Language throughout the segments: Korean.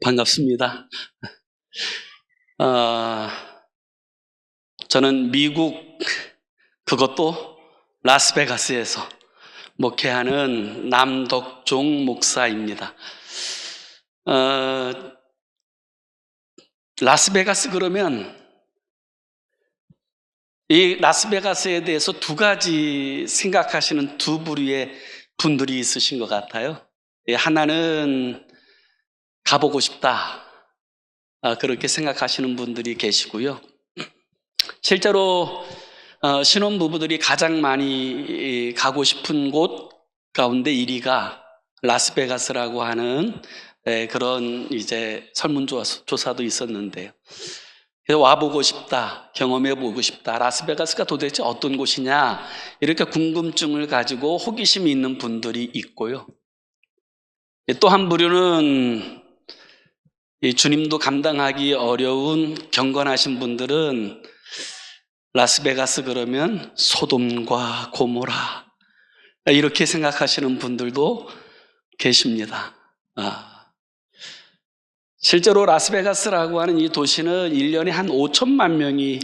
반갑습니다. 저는 미국, 그것도 라스베가스에서 목회하는 남덕종 목사입니다. 라스베가스 그러면 이 라스베가스에 대해서 두 가지 생각하시는 두 부류의 분들이 있으신 것 같아요. 하나는 가보고 싶다, 그렇게 생각하시는 분들이 계시고요. 실제로 신혼부부들이 가장 많이 가고 싶은 곳 가운데 1위가 라스베가스라고 하는 그런 이제 설문조사도 있었는데요. 그래서 와보고 싶다, 경험해보고 싶다, 라스베가스가 도대체 어떤 곳이냐, 이렇게 궁금증을 가지고 호기심이 있는 분들이 있고요. 또 한 부류는 이 주님도 감당하기 어려운 경건하신 분들은 라스베가스 그러면 소돔과 고모라, 이렇게 생각하시는 분들도 계십니다. 실제로 라스베가스라고 하는 이 도시는 1년에 한 5천만 명이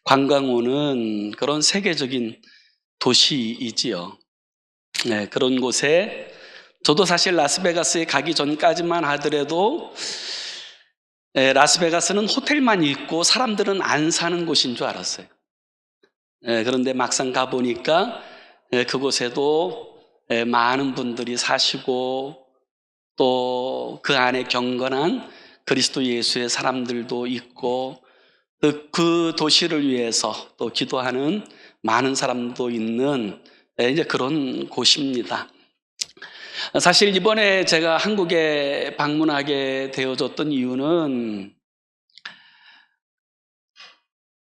관광 오는 그런 세계적인 도시이지요. 네, 그런 곳에 저도 사실 라스베가스에 가기 전까지만 하더라도 라스베가스는 호텔만 있고 사람들은 안 사는 곳인 줄 알았어요. 그런데 막상 가보니까 그곳에도 많은 분들이 사시고 또 그 안에 경건한 그리스도 예수의 사람들도 있고 그 도시를 위해서 또 기도하는 많은 사람도 있는 이제 그런 곳입니다. 사실 이번에 제가 한국에 방문하게 되어졌던 이유는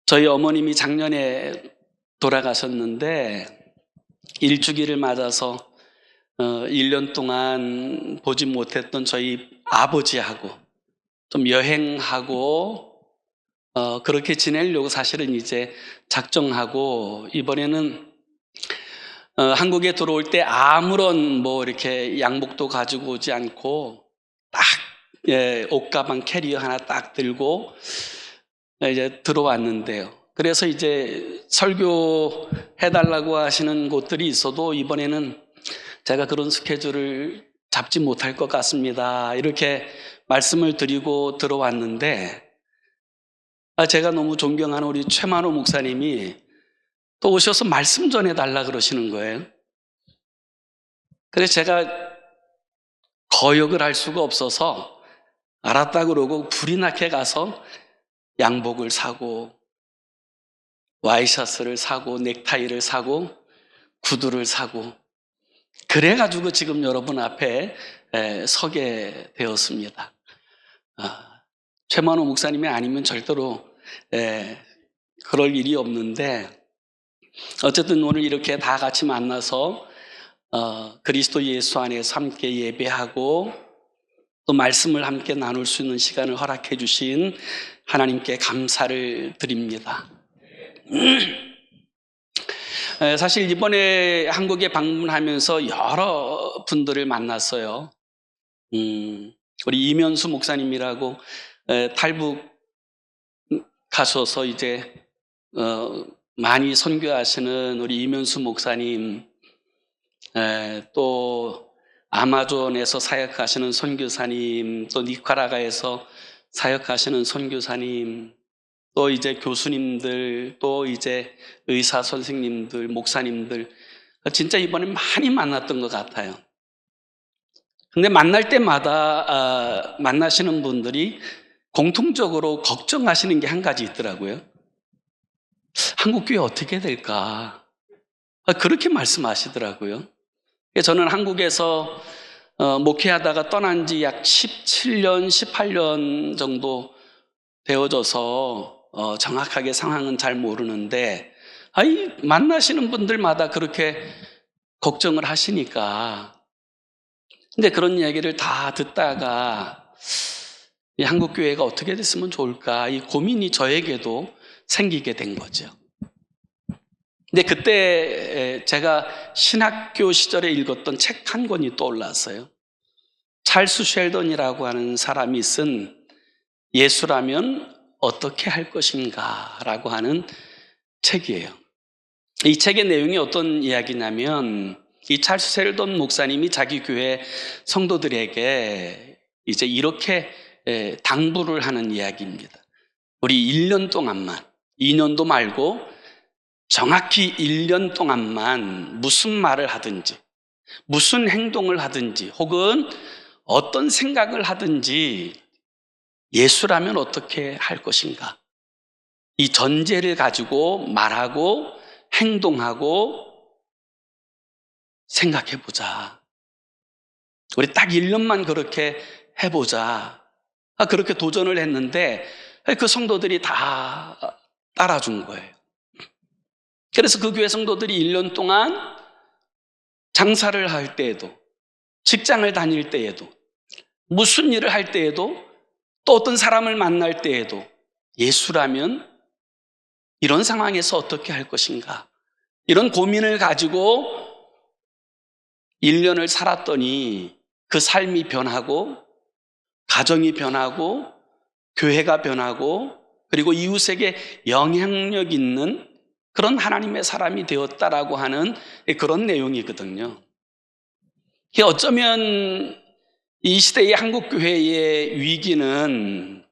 저희 어머님이 작년에 돌아가셨는데 일주기를 맞아서 1년 동안 보지 못했던 저희 아버지하고 좀 여행하고 그렇게 지내려고 사실은 이제 작정하고 이번에는 한국에 들어올 때 아무런 이렇게 양복도 가지고 오지 않고 딱 옷가방 캐리어 하나 딱 들고 이제 들어왔는데요. 그래서 이제 설교 해달라고 하시는 곳들이 있어도 이번에는 제가 그런 스케줄을 잡지 못할 것 같습니다, 이렇게 말씀을 드리고 들어왔는데 제가 너무 존경하는 우리 최만호 목사님이 또 오셔서 말씀 전해달라 그러시는 거예요. 그래서 제가 거역을 할 수가 없어서 알았다 그러고 불이 나게 가서 양복을 사고 와이셔츠를 사고 넥타이를 사고 구두를 사고 그래가지고 지금 여러분 앞에 서게 되었습니다. 최만호 목사님이 아니면 절대로 그럴 일이 없는데 어쨌든 오늘 이렇게 다 같이 만나서 그리스도 예수 안에서 함께 예배하고 또 말씀을 함께 나눌 수 있는 시간을 허락해 주신 하나님께 감사를 드립니다. 사실 이번에 한국에 방문하면서 여러 분들을 만났어요. 우리 이면수 목사님이라고 탈북 가셔서 이제 많이 선교하시는 우리 이면수 목사님, 또 아마존에서 사역하시는 선교사님, 또 니카라과에서 사역하시는 선교사님, 또 이제 교수님들, 또 이제 의사 선생님들, 목사님들, 진짜 이번에 많이 만났던 것 같아요. 근데 만날 때마다 만나시는 분들이 공통적으로 걱정하시는 게 한 가지 있더라고요. 한국교회 어떻게 될까? 그렇게 말씀하시더라고요. 저는 한국에서 목회하다가 떠난 지 약 17년, 18년 정도 되어져서 정확하게 상황은 잘 모르는데 만나시는 분들마다 그렇게 걱정을 하시니까 근데 그런 이야기를 다 듣다가 이 한국교회가 어떻게 됐으면 좋을까, 이 고민이 저에게도 생기게 된 거죠. 근데 그때 제가 신학교 시절에 읽었던 책 한 권이 떠올랐어요. 찰스 쉘던이라고 하는 사람이 쓴 예수라면 어떻게 할 것인가 라고 하는 책이에요. 이 책의 내용이 어떤 이야기냐면 이 찰스 쉘던 목사님이 자기 교회 성도들에게 이제 이렇게 당부를 하는 이야기입니다. 우리 1년 동안만, 2년도 말고 정확히 1년 동안만 무슨 말을 하든지, 무슨 행동을 하든지, 혹은 어떤 생각을 하든지 예수라면 어떻게 할 것인가? 이 전제를 가지고 말하고 행동하고 생각해 보자. 우리 딱 1년만 그렇게 해보자. 그렇게 도전을 했는데 그 성도들이 다 따라준 거예요. 그래서 그 교회 성도들이 1년 동안 장사를 할 때에도, 직장을 다닐 때에도, 무슨 일을 할 때에도, 또 어떤 사람을 만날 때에도 예수라면 이런 상황에서 어떻게 할 것인가? 이런 고민을 가지고 1년을 살았더니 그 삶이 변하고, 가정이 변하고, 교회가 변하고, 그리고 이웃에게 영향력 있는 그런 하나님의 사람이 되었다라고 하는 그런 내용이거든요. 어쩌면 이 시대의 한국교회의 위기는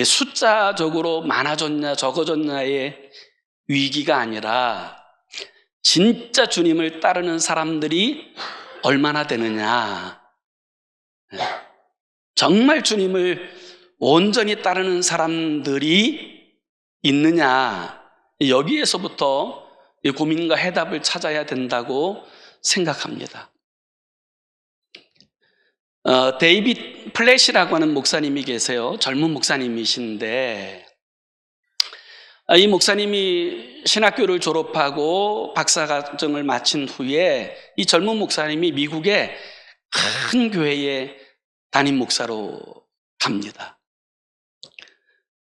숫자적으로 많아졌냐 적어졌냐의 위기가 아니라 진짜 주님을 따르는 사람들이 얼마나 되느냐, 정말 주님을 온전히 따르는 사람들이 있느냐, 여기에서부터 고민과 해답을 찾아야 된다고 생각합니다. 데이빗 플랫이라고 하는 목사님이 계세요. 젊은 목사님이신데 이 목사님이 신학교를 졸업하고 박사과정을 마친 후에 이 젊은 목사님이 미국의 큰 교회의 담임 목사로 갑니다.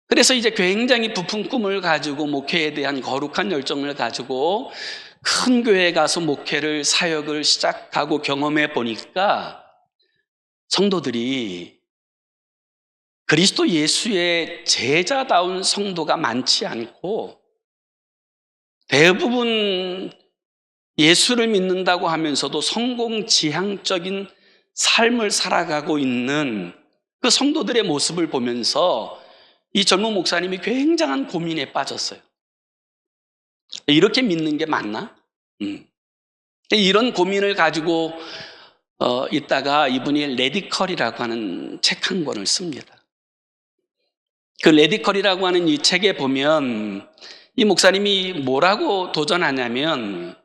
그래서 이제 굉장히 부푼 꿈을 가지고 목회에 대한 거룩한 열정을 가지고 큰 교회에 가서 목회를, 사역을 시작하고 경험해 보니까 성도들이 그리스도 예수의 제자다운 성도가 많지 않고 대부분 예수를 믿는다고 하면서도 성공지향적인 삶을 살아가고 있는 그 성도들의 모습을 보면서 이 젊은 목사님이 굉장한 고민에 빠졌어요. 이렇게 믿는 게 맞나? 이런 고민을 가지고 있다가 이분이 레디컬이라고 하는 책 한 권을 씁니다. 그 레디컬이라고 하는 이 책에 보면 이 목사님이 뭐라고 도전하냐면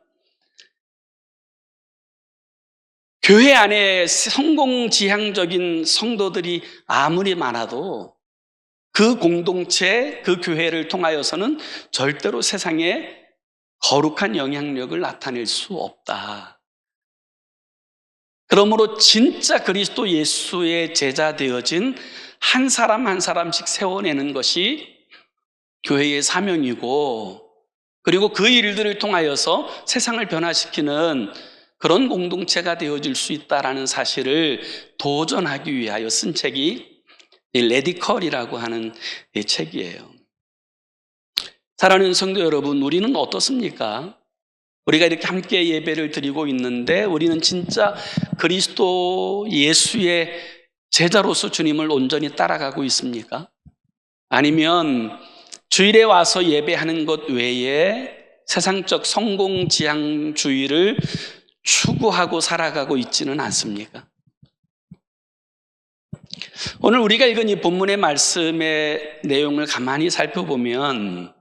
교회 안에 성공지향적인 성도들이 아무리 많아도 그 공동체, 그 교회를 통하여서는 절대로 세상에 거룩한 영향력을 나타낼 수 없다. 그러므로 진짜 그리스도 예수의 제자 되어진 한 사람 한 사람씩 세워내는 것이 교회의 사명이고, 그리고 그 일들을 통하여서 세상을 변화시키는 그런 공동체가 되어질 수 있다는 사실을 도전하기 위하여 쓴 책이 레디컬이라고 하는 책이에요. 사랑하는 성도 여러분, 우리는 어떻습니까? 우리가 이렇게 함께 예배를 드리고 있는데 우리는 진짜 그리스도 예수의 제자로서 주님을 온전히 따라가고 있습니까? 아니면 주일에 와서 예배하는 것 외에 세상적 성공지향주의를 추구하고 살아가고 있지는 않습니까? 오늘 우리가 읽은 이 본문의 말씀의 내용을 가만히 살펴보면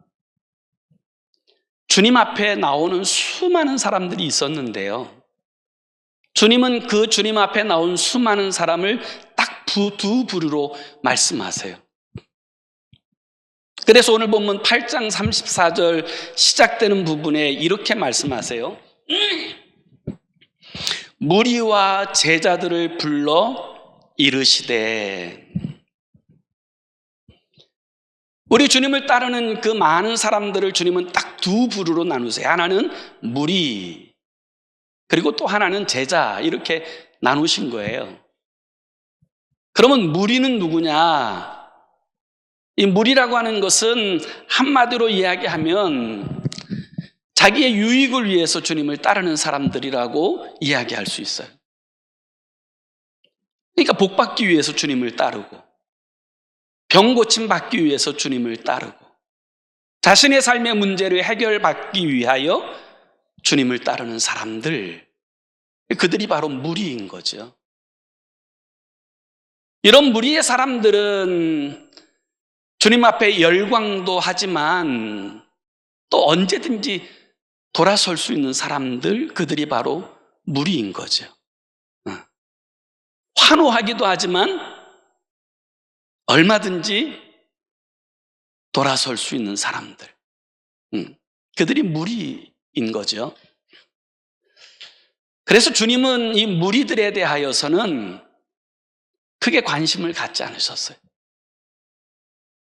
주님 앞에 나오는 수많은 사람들이 있었는데요. 주님은 그 주님 앞에 나온 수많은 사람을 딱 두 부류로 말씀하세요. 그래서 오늘 본문 8장 34절 시작되는 부분에 이렇게 말씀하세요. 무리와 제자들을 불러 이르시되. 우리 주님을 따르는 그 많은 사람들을 주님은 딱 두 부류로 나누세요. 하나는 무리, 그리고 또 하나는 제자, 이렇게 나누신 거예요. 그러면 무리는 누구냐? 이 무리라고 하는 것은 한마디로 이야기하면 자기의 유익을 위해서 주님을 따르는 사람들이라고 이야기할 수 있어요. 그러니까 복 받기 위해서 주님을 따르고, 병 고침 받기 위해서 주님을 따르고, 자신의 삶의 문제를 해결받기 위하여 주님을 따르는 사람들, 그들이 바로 무리인 거죠. 이런 무리의 사람들은 주님 앞에 열광도 하지만 또 언제든지 돌아설 수 있는 사람들, 그들이 바로 무리인 거죠. 환호하기도 하지만 얼마든지 돌아설 수 있는 사람들, 그들이 무리인 거죠. 그래서 주님은 이 무리들에 대하여서는 크게 관심을 갖지 않으셨어요.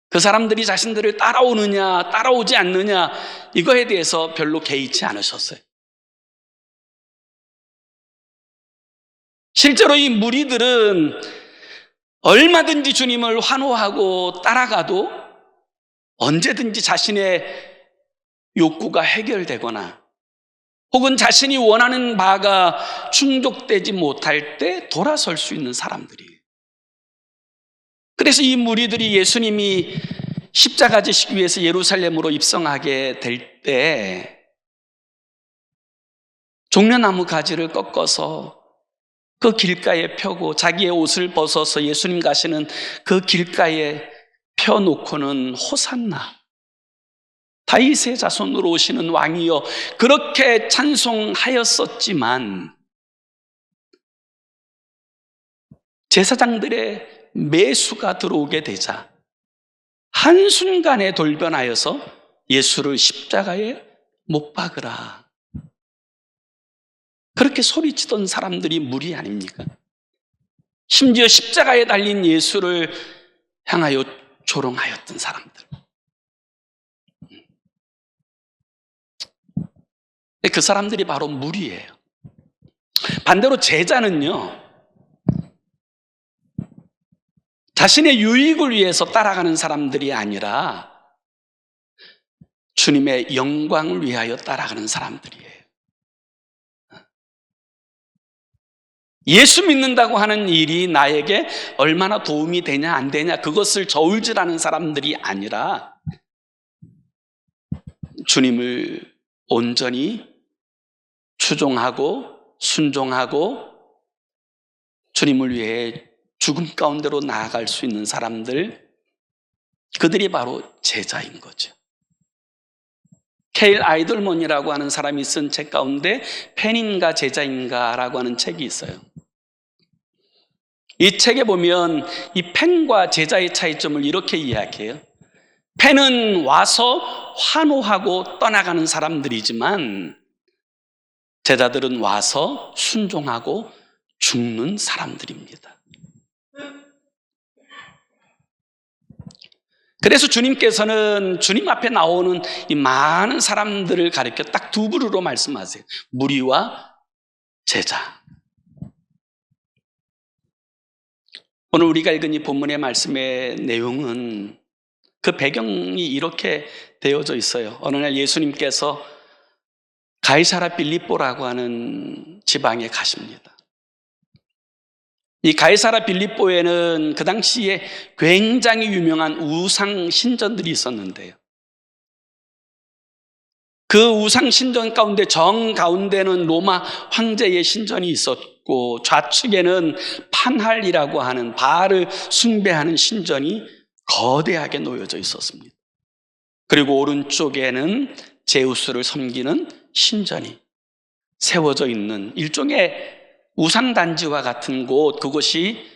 그 사람들이 자신들을 따라오느냐 따라오지 않느냐 이거에 대해서 별로 개의치 않으셨어요. 실제로 이 무리들은 얼마든지 주님을 환호하고 따라가도 언제든지 자신의 욕구가 해결되거나 혹은 자신이 원하는 바가 충족되지 못할 때 돌아설 수 있는 사람들이에요. 그래서 이 무리들이 예수님이 십자가 지시기 위해서 예루살렘으로 입성하게 될 때 종려나무 가지를 꺾어서 그 길가에 펴고 자기의 옷을 벗어서 예수님 가시는 그 길가에 펴놓고는 호산나, 다윗의 자손으로 오시는 왕이여, 그렇게 찬송하였었지만 제사장들의 매수가 들어오게 되자 한순간에 돌변하여서 예수를 십자가에 못 박으라, 그렇게 소리치던 사람들이 무리 아닙니까? 심지어 십자가에 달린 예수를 향하여 조롱하였던 사람들. 그 사람들이 바로 무리예요. 반대로 제자는요, 자신의 유익을 위해서 따라가는 사람들이 아니라 주님의 영광을 위하여 따라가는 사람들이에요. 예수 믿는다고 하는 일이 나에게 얼마나 도움이 되냐 안 되냐 그것을 저울질하는 사람들이 아니라 주님을 온전히 추종하고 순종하고 주님을 위해 죽음 가운데로 나아갈 수 있는 사람들, 그들이 바로 제자인 거죠. 케일 아이들몬이라고 하는 사람이 쓴 책 가운데 팬인가 제자인가라고 하는 책이 있어요. 이 책에 보면 이 팬과 제자의 차이점을 이렇게 이야기해요. 팬은 와서 환호하고 떠나가는 사람들이지만 제자들은 와서 순종하고 죽는 사람들입니다. 그래서 주님께서는 주님 앞에 나오는 이 많은 사람들을 가리켜 딱 두 부류로 말씀하세요. 무리와 제자. 오늘 우리가 읽은 이 본문의 말씀의 내용은 그 배경이 이렇게 되어져 있어요. 어느 날 예수님께서 가이사라 빌립보라고 하는 지방에 가십니다. 이 가이사라 빌립보에는 그 당시에 굉장히 유명한 우상 신전들이 있었는데요. 그 우상 신전 가운데 정 가운데는 로마 황제의 신전이 있었고 좌측에는 판할이라고 하는 바알을 숭배하는 신전이 거대하게 놓여져 있었습니다. 그리고 오른쪽에는 제우스를 섬기는 신전이 세워져 있는 일종의 우상단지와 같은 곳, 그곳이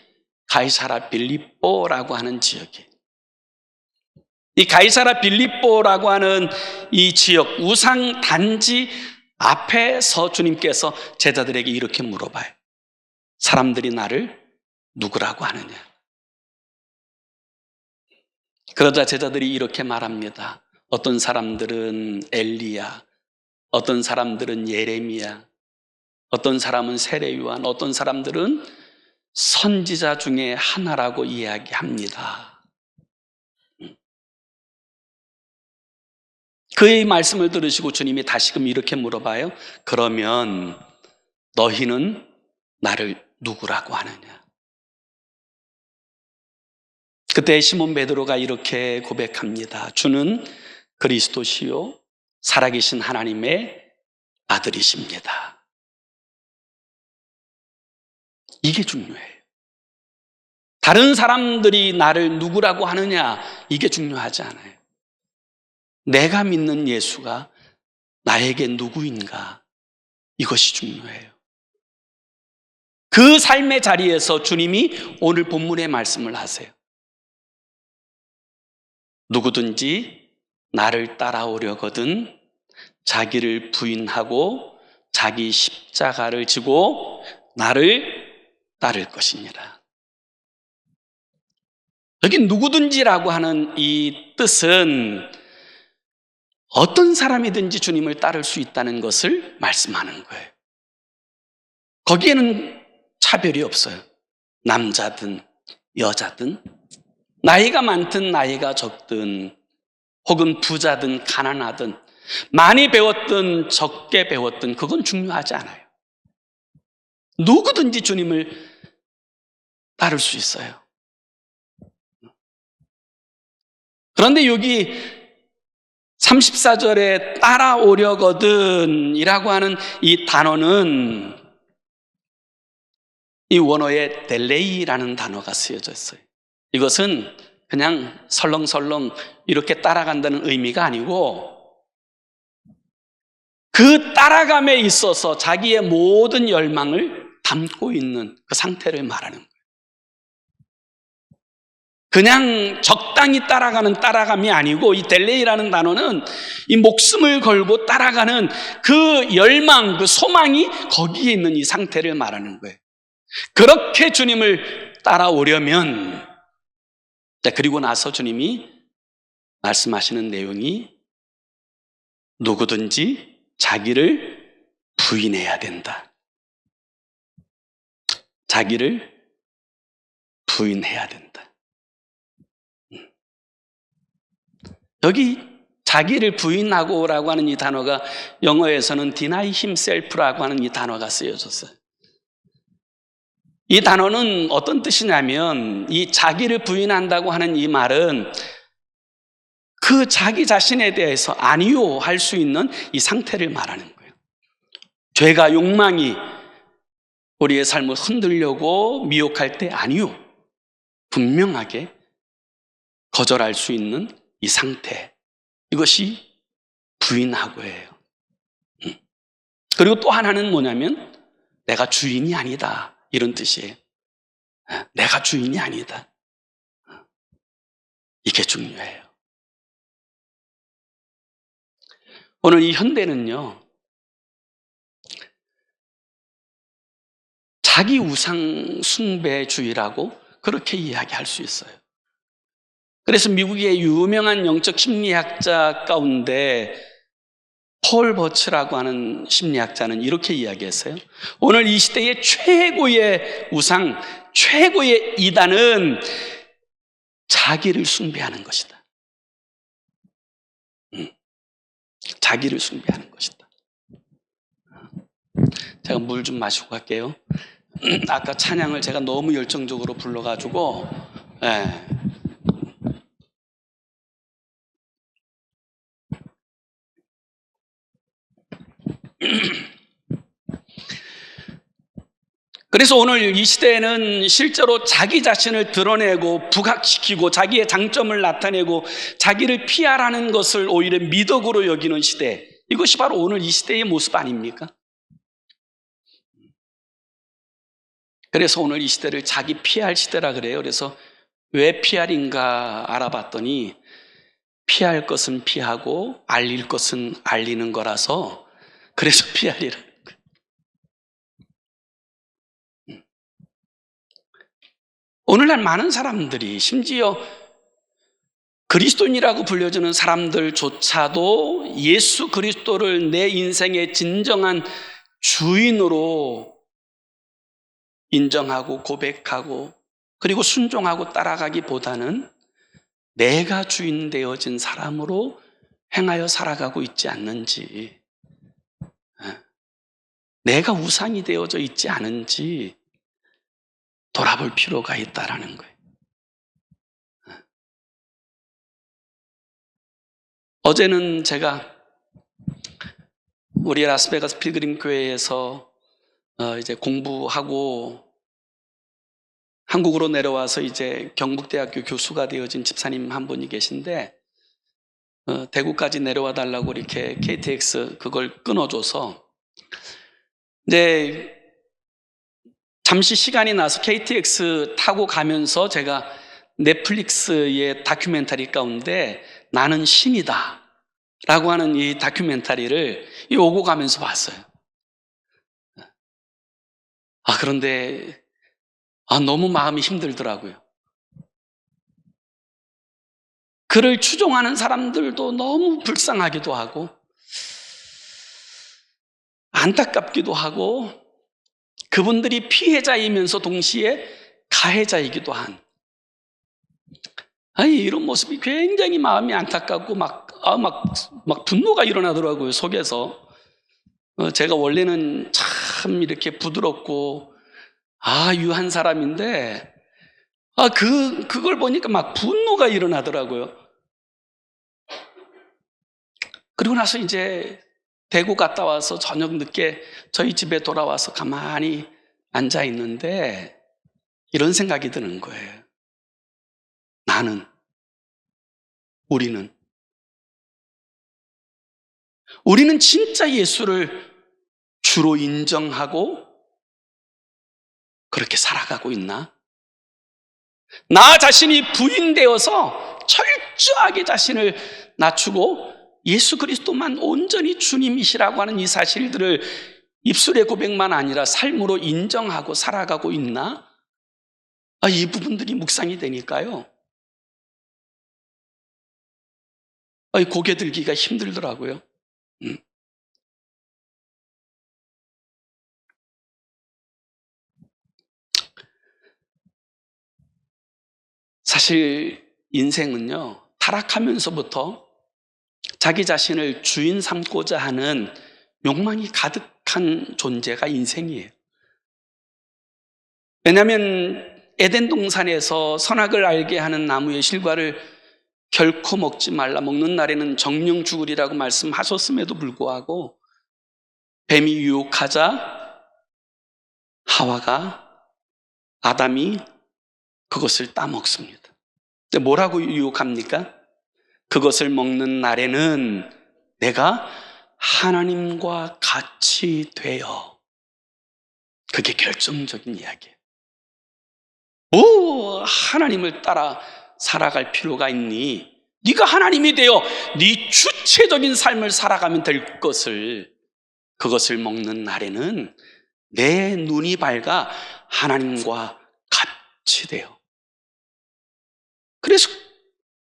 가이사라 빌립보라고 하는 지역이에요. 이 가이사라 빌립보라고 하는 이 지역 우상단지 앞에서 주님께서 제자들에게 이렇게 물어봐요. 사람들이 나를 누구라고 하느냐? 그러자 제자들이 이렇게 말합니다. 어떤 사람들은 엘리야, 어떤 사람들은 예레미야, 어떤 사람은 세례요한, 어떤 사람들은 선지자 중에 하나라고 이야기합니다. 그의 말씀을 들으시고 주님이 다시금 이렇게 물어봐요. 그러면 너희는 나를 누구라고 하느냐? 그때 시몬 베드로가 이렇게 고백합니다. 주는 그리스도시요 살아계신 하나님의 아들이십니다. 이게 중요해요. 다른 사람들이 나를 누구라고 하느냐, 이게 중요하지 않아요. 내가 믿는 예수가 나에게 누구인가, 이것이 중요해요. 그 삶의 자리에서 주님이 오늘 본문의 말씀을 하세요. 누구든지 나를 따라오려거든 자기를 부인하고 자기 십자가를 지고 나를 따를 것이니라. 여기 누구든지라고 하는 이 뜻은 어떤 사람이든지 주님을 따를 수 있다는 것을 말씀하는 거예요. 거기에는 차별이 없어요. 남자든 여자든 나이가 많든 나이가 적든 혹은 부자든 가난하든 많이 배웠든 적게 배웠든 그건 중요하지 않아요. 누구든지 주님을 따를 수 있어요. 그런데 여기 34절에 따라오려거든 이라고 하는 이 단어는 이 원어에 델레이라는 단어가 쓰여져 있어요. 이것은 그냥 설렁설렁 이렇게 따라간다는 의미가 아니고 그 따라감에 있어서 자기의 모든 열망을 담고 있는 그 상태를 말하는 거예요. 그냥 적당히 따라가는 따라감이 아니고 이 델레이라는 단어는 이 목숨을 걸고 따라가는 그 열망, 그 소망이 거기에 있는 이 상태를 말하는 거예요. 그렇게 주님을 따라오려면, 그리고 나서 주님이 말씀하시는 내용이 누구든지 자기를 부인해야 된다. 자기를 부인해야 된다. 여기 자기를 부인하고라고 하는 이 단어가 영어에서는 deny himself라고 하는 이 단어가 쓰여졌어요. 이 단어는 어떤 뜻이냐면 이 자기를 부인한다고 하는 이 말은 그 자기 자신에 대해서 아니요 할 수 있는 이 상태를 말하는 거예요. 죄가 욕망이 우리의 삶을 흔들려고 미혹할 때 아니요, 분명하게 거절할 수 있는 이 상태, 이것이 부인하고예요. 그리고 또 하나는 뭐냐면 내가 주인이 아니다, 이런 뜻이에요. 내가 주인이 아니다. 이게 중요해요. 오늘 이 현대는요, 자기 우상 숭배주의라고 그렇게 이야기할 수 있어요. 그래서 미국의 유명한 영적 심리학자 가운데 폴 버츠라고 하는 심리학자는 이렇게 이야기했어요. 오늘 이 시대의 최고의 우상, 최고의 이단은 자기를 숭배하는 것이다. 자기를 숭배하는 것이다. 제가 물 좀 마시고 갈게요. 아까 찬양을 제가 너무 열정적으로 불러가지고, 그래서 오늘 이 시대에는 실제로 자기 자신을 드러내고 부각시키고 자기의 장점을 나타내고 자기를 피하라는 것을 오히려 미덕으로 여기는 시대, 이것이 바로 오늘 이 시대의 모습 아닙니까? 그래서 오늘 이 시대를 자기 피할 시대라 그래요. 그래서 왜 피할인가 알아봤더니 피할 것은 피하고 알릴 것은 알리는 거라서 그래서 피할이라. 오늘날 많은 사람들이, 심지어 그리스도인이라고 불려주는 사람들조차도 예수 그리스도를 내 인생의 진정한 주인으로 인정하고 고백하고 그리고 순종하고 따라가기보다는 내가 주인 되어진 사람으로 행하여 살아가고 있지 않는지, 내가 우상이 되어져 있지 않은지 돌아볼 필요가 있다라는 거예요. 어제는 제가 우리 라스베가스 필그림 교회에서 이제 공부하고 한국으로 내려와서 이제 경북대학교 교수가 되어진 집사님 한 분이 계신데 대구까지 내려와 달라고 이렇게 KTX 그걸 끊어줘서 이제 잠시 시간이 나서 KTX 타고 가면서 제가 넷플릭스의 다큐멘터리 가운데 나는 신이다 라고 하는 이 다큐멘터리를 오고 가면서 봤어요. 그런데 너무 마음이 힘들더라고요. 그를 추종하는 사람들도 너무 불쌍하기도 하고 안타깝기도 하고 그분들이 피해자이면서 동시에 가해자이기도 한 이런 모습이 굉장히 마음이 안타깝고 막 분노가 일어나더라고요, 속에서. 제가 원래는 참 이렇게 부드럽고 유한 사람인데 그걸 보니까 막 분노가 일어나더라고요. 그리고 나서 이제 대구 갔다 와서 저녁 늦게 저희 집에 돌아와서 가만히 앉아 있는데 이런 생각이 드는 거예요. 나는, 우리는 진짜 예수를 주로 인정하고 그렇게 살아가고 있나? 나 자신이 부인되어서 철저하게 자신을 낮추고 예수 그리스도만 온전히 주님이시라고 하는 이 사실들을 입술의 고백만 아니라 삶으로 인정하고 살아가고 있나? 이 부분들이 묵상이 되니까요. 고개 들기가 힘들더라고요. 사실 인생은요, 타락하면서부터 자기 자신을 주인 삼고자 하는 욕망이 가득한 존재가 인생이에요. 왜냐하면 에덴 동산에서 선악을 알게 하는 나무의 실과를 결코 먹지 말라, 먹는 날에는 정령 죽으리라고 말씀하셨음에도 불구하고 뱀이 유혹하자 하와가, 아담이 그것을 따먹습니다. 근데 뭐라고 유혹합니까? 그것을 먹는 날에는 내가 하나님과 같이 되어. 그게 결정적인 이야기예요. 하나님을 따라 살아갈 필요가 있니? 네가 하나님이 되어 네 주체적인 삶을 살아가면 될 것을, 그것을 먹는 날에는 내 눈이 밝아 하나님과 같이 되어. 그래서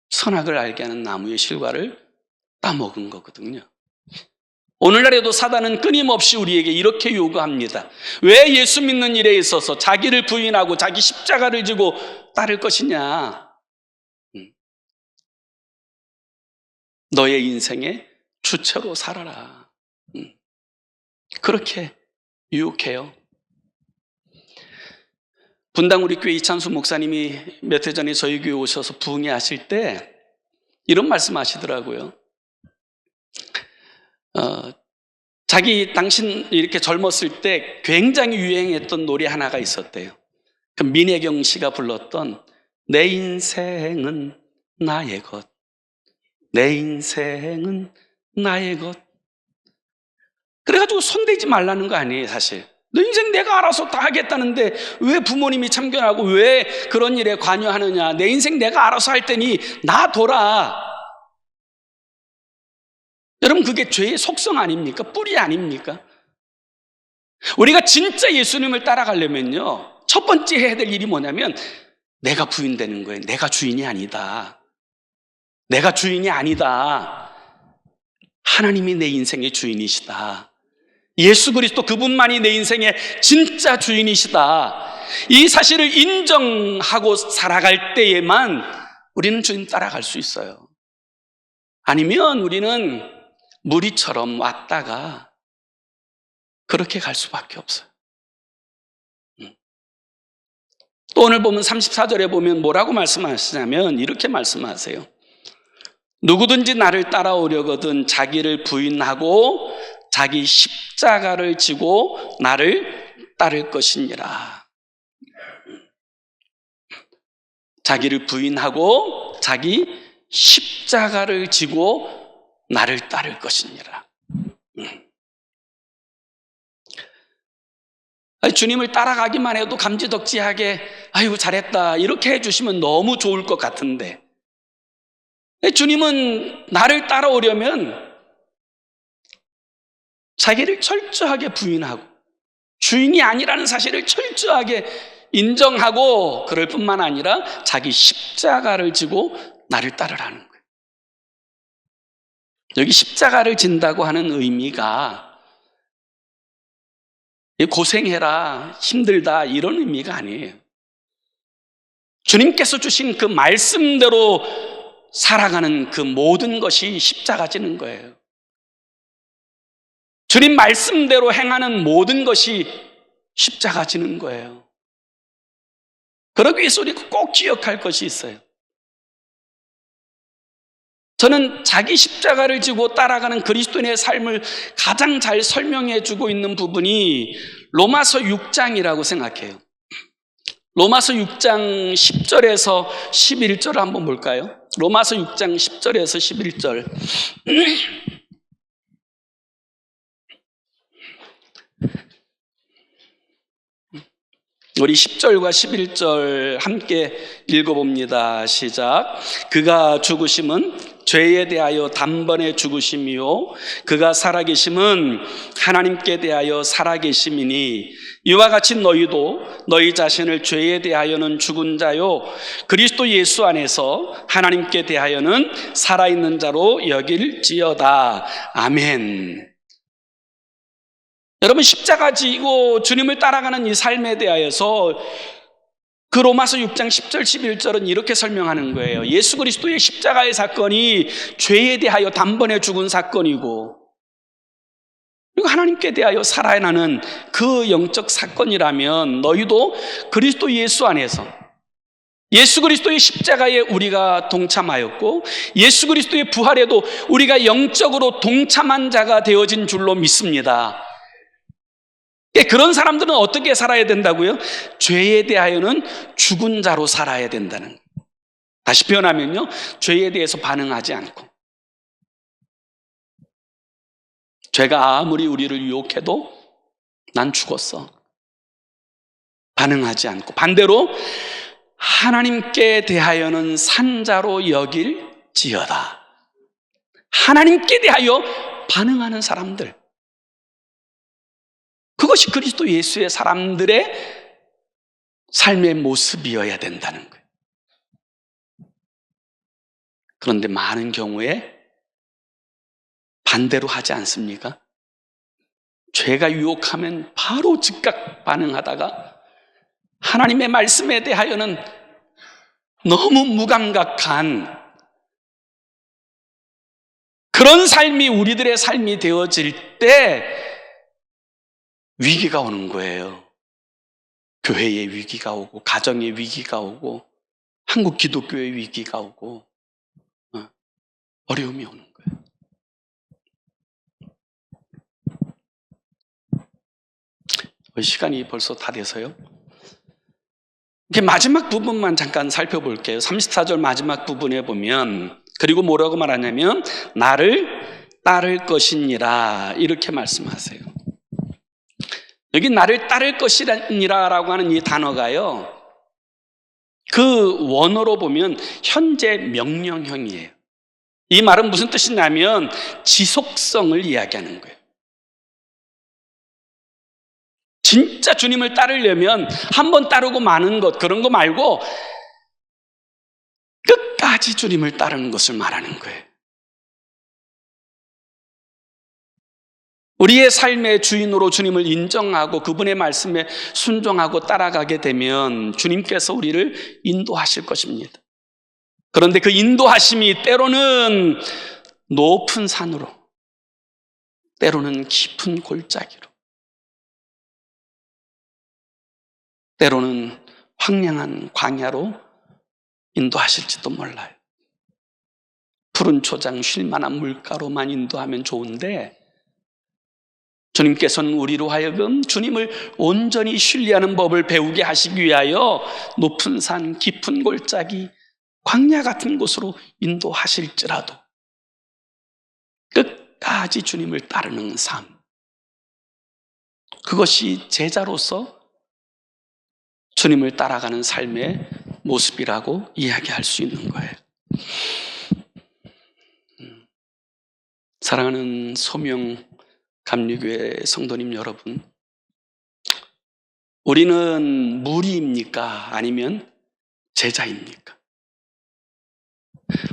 선악을 알게 하는 나무의 실과를 따먹은 거거든요. 오늘날에도 사단은 끊임없이 우리에게 이렇게 요구합니다. 왜 예수 믿는 일에 있어서 자기를 부인하고 자기 십자가를 지고 따를 것이냐? 너의 인생의 주체로 살아라. 그렇게 유혹해요. 분당 우리 교회 이찬수 목사님이 몇 해 전에 저희 교회 오셔서 부흥회 하실 때 이런 말씀 하시더라고요. 당신 이렇게 젊었을 때 굉장히 유행했던 노래 하나가 있었대요. 그 민혜경 씨가 불렀던 내 인생은 나의 것, 내 인생은 나의 것. 그래가지고 손대지 말라는 거 아니에요, 사실. 너 인생 내가 알아서 다 하겠다는데 왜 부모님이 참견하고 왜 그런 일에 관여하느냐? 내 인생 내가 알아서 할 테니 놔둬라. 여러분, 그게 죄의 속성 아닙니까? 뿌리 아닙니까? 우리가 진짜 예수님을 따라가려면요, 첫 번째 해야 될 일이 뭐냐면 내가 부인되는 거예요. 내가 주인이 아니다. 내가 주인이 아니다. 하나님이 내 인생의 주인이시다. 예수 그리스도 그분만이 내 인생의 진짜 주인이시다, 이 사실을 인정하고 살아갈 때에만 우리는 주님 따라갈 수 있어요. 아니면 우리는 무리처럼 왔다가 그렇게 갈 수밖에 없어요. 또 오늘 보면 34절에 보면 뭐라고 말씀하시냐면 이렇게 말씀하세요. 누구든지 나를 따라오려거든 자기를 부인하고 자기 십자가를 지고 나를 따를 것이니라. 자기를 부인하고 자기 십자가를 지고 나를 따를 것이니라. 주님을 따라가기만 해도 감지덕지하게 아이고 잘했다 이렇게 해주시면 너무 좋을 것 같은데, 주님은 나를 따라오려면 자기를 철저하게 부인하고 주인이 아니라는 사실을 철저하게 인정하고 그럴 뿐만 아니라 자기 십자가를 지고 나를 따르라는 거예요. 여기 십자가를 진다고 하는 의미가 고생해라, 힘들다 이런 의미가 아니에요. 주님께서 주신 그 말씀대로 살아가는 그 모든 것이 십자가 지는 거예요. 주님 말씀대로 행하는 모든 것이 십자가 지는 거예요. 그러기 위해서 우리가 꼭 기억할 것이 있어요. 저는 자기 십자가를 지고 따라가는 그리스도인의 삶을 가장 잘 설명해 주고 있는 부분이 로마서 6장이라고 생각해요. 로마서 6장 10절에서 11절을 한번 볼까요? 로마서 6장 10절에서 11절. 우리 10절과 11절 함께 읽어봅니다. 시작. 그가 죽으심은 죄에 대하여 단번에 죽으심이요 그가 살아계심은 하나님께 대하여 살아계심이니 이와 같이 너희도 너희 자신을 죄에 대하여는 죽은 자요 그리스도 예수 안에서 하나님께 대하여는 살아있는 자로 여길지어다. 아멘. 여러분, 십자가 지고 주님을 따라가는 이 삶에 대하여서 그 로마서 6장 10절 11절은 이렇게 설명하는 거예요. 예수 그리스도의 십자가의 사건이 죄에 대하여 단번에 죽은 사건이고 그리고 하나님께 대하여 살아나는 그 영적 사건이라면 너희도 그리스도 예수 안에서 예수 그리스도의 십자가에 우리가 동참하였고 예수 그리스도의 부활에도 우리가 영적으로 동참한 자가 되어진 줄로 믿습니다. 그런 사람들은 어떻게 살아야 된다고요? 죄에 대하여는 죽은 자로 살아야 된다는 거예요. 다시 표현하면요, 죄에 대해서 반응하지 않고, 죄가 아무리 우리를 유혹해도 난 죽었어, 반응하지 않고, 반대로 하나님께 대하여는 산 자로 여길지어다. 하나님께 대하여 반응하는 사람들, 그것이 그리스도 예수의 사람들의 삶의 모습이어야 된다는 거예요. 그런데 많은 경우에 반대로 하지 않습니까? 죄가 유혹하면 바로 즉각 반응하다가 하나님의 말씀에 대하여는 너무 무감각한 그런 삶이 우리들의 삶이 되어질 때 위기가 오는 거예요. 교회의 위기가 오고 가정의 위기가 오고 한국 기독교의 위기가 오고 어려움이 오는 거예요. 시간이 벌써 다 돼서요. 이렇게 마지막 부분만 잠깐 살펴볼게요. 34절 마지막 부분에 보면 그리고 뭐라고 말하냐면 나를 따를 것이니라 이렇게 말씀하세요. 여기 나를 따를 것이니라라고 하는 이 단어가요, 그 원어로 보면 현재 명령형이에요. 이 말은 무슨 뜻이냐면 지속성을 이야기하는 거예요. 진짜 주님을 따르려면 한 번 따르고 마는 것, 그런 거 말고 끝까지 주님을 따르는 것을 말하는 거예요. 우리의 삶의 주인으로 주님을 인정하고 그분의 말씀에 순종하고 따라가게 되면 주님께서 우리를 인도하실 것입니다. 그런데 그 인도하심이 때로는 높은 산으로, 때로는 깊은 골짜기로, 때로는 황량한 광야로 인도하실지도 몰라요. 푸른 초장 쉴 만한 물가로만 인도하면 좋은데 주님께서는 우리로 하여금 주님을 온전히 신뢰하는 법을 배우게 하시기 위하여 높은 산, 깊은 골짜기, 광야 같은 곳으로 인도하실지라도 끝까지 주님을 따르는 삶, 그것이 제자로서 주님을 따라가는 삶의 모습이라고 이야기할 수 있는 거예요. 사랑하는 소명 감리교회 성도님 여러분, 우리는 무리입니까? 아니면 제자입니까?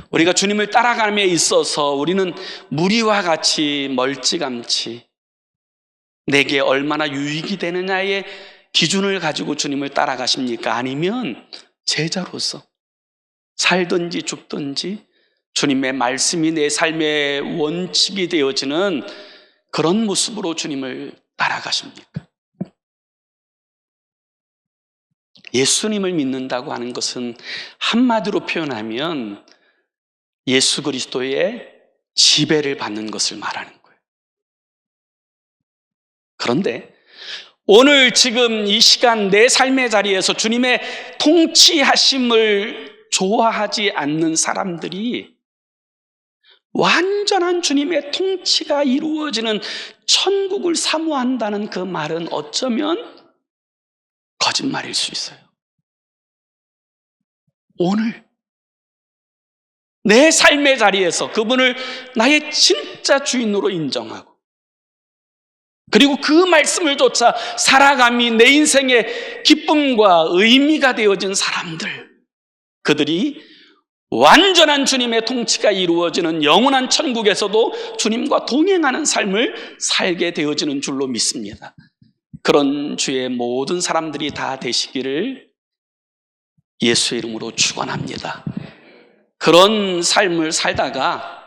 우리가 주님을 따라감에 있어서 우리는 무리와 같이 멀찌감치 내게 얼마나 유익이 되느냐의 기준을 가지고 주님을 따라가십니까? 아니면 제자로서 살든지 죽든지 주님의 말씀이 내 삶의 원칙이 되어지는 그런 모습으로 주님을 따라가십니까? 예수님을 믿는다고 하는 것은 한마디로 표현하면 예수 그리스도의 지배를 받는 것을 말하는 거예요. 그런데 오늘 지금 이 시간 내 삶의 자리에서 주님의 통치하심을 좋아하지 않는 사람들이 완전한 주님의 통치가 이루어지는 천국을 사모한다는 그 말은 어쩌면 거짓말일 수 있어요. 오늘 내 삶의 자리에서 그분을 나의 진짜 주인으로 인정하고 그리고 그 말씀을 쫓아 살아감이 내 인생의 기쁨과 의미가 되어진 사람들, 그들이 완전한 주님의 통치가 이루어지는 영원한 천국에서도 주님과 동행하는 삶을 살게 되어지는 줄로 믿습니다. 그런 주의 모든 사람들이 다 되시기를 예수의 이름으로 축원합니다. 그런 삶을 살다가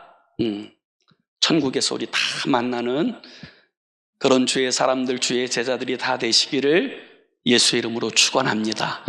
천국에서 우리 다 만나는 그런 주의 사람들, 주의 제자들이 다 되시기를 예수의 이름으로 축원합니다.